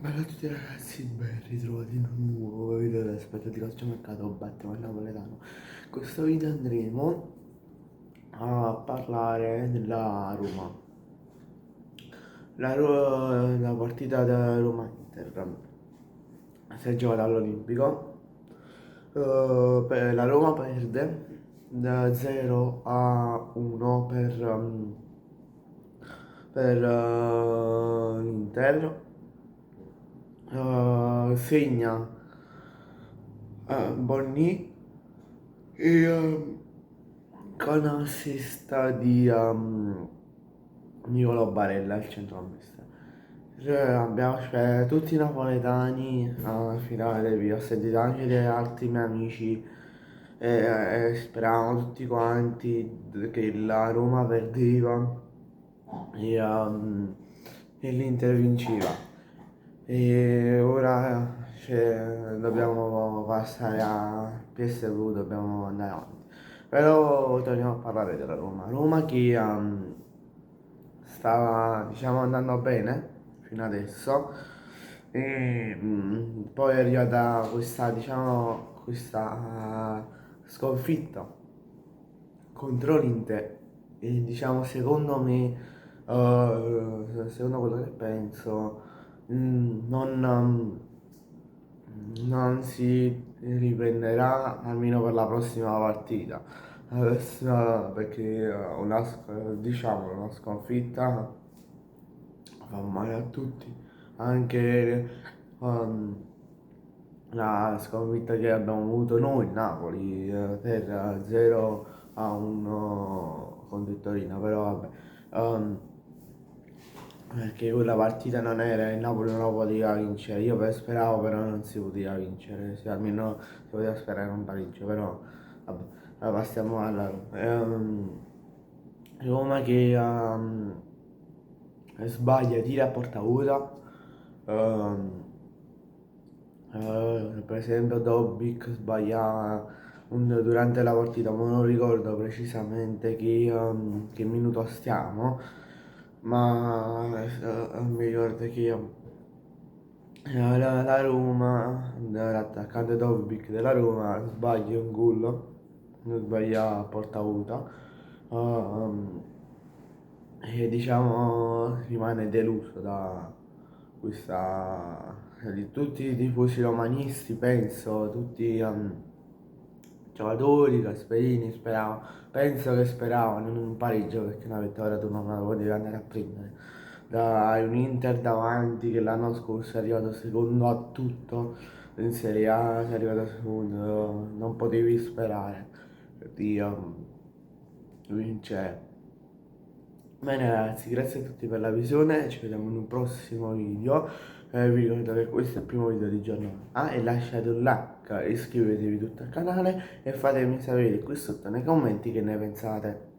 Bella a tutti ragazzi, ben ritrovati in un nuovo video dell'aspetto di calciomercato Battiamo il Napoletano. In questo video andremo a parlare della Roma. La partita da Roma-Inter si è giocata all'Olimpico. La Roma perde da 0-1 per l'Inter. Segna Bonni e con assist di Nicolo Barella al centrocampista. Cioè, tutti i napoletani alla finale, vi ho sentito anche degli altri miei amici e speravamo tutti quanti che la Roma perdeva e, e l'Inter vinceva. E ora dobbiamo passare a PSV, dobbiamo andare avanti. Però torniamo a parlare della Roma. Roma che stava diciamo andando bene fino adesso e poi è arrivata questa diciamo questa sconfitta contro l'Inter e diciamo secondo me secondo quello che penso non si riprenderà almeno per la prossima partita. Adesso perché diciamo una sconfitta fa male a tutti, anche um, la sconfitta che abbiamo avuto noi, Napoli, per 0-1 contro il Torino, però vabbè. Perché quella partita non era, il Napoli non la poteva vincere, io speravo però non si poteva vincere, almeno si poteva sperare un pareggio, però vabbè, passiamo alla Roma che sbaglia, tira a porta vuota, ehm, per esempio Dobbik sbaglia durante la partita, ma non ricordo precisamente che minuto stiamo, ma mi ricordo che la Roma, l'attaccante Dobbik della Roma sbaglia un gol, non sbaglia a porta vuota, ehm, e diciamo rimane deluso da questa di tutti i tifosi romanisti, penso, tutti giocatori, Gasperini, penso che speravano in un pareggio perché una vittoria tu non la potevi andare a prendere. Da un Inter davanti che l'anno scorso è arrivato secondo a tutto, in Serie A è arrivato secondo, non potevi sperare di vincere. Bene ragazzi, grazie a tutti per la visione, ci vediamo in un prossimo video. Vi ricordo che questo è il primo video di giorno. Ah, e lasciate un like, iscrivetevi tutto al canale e fatemi sapere qui sotto nei commenti che ne pensate.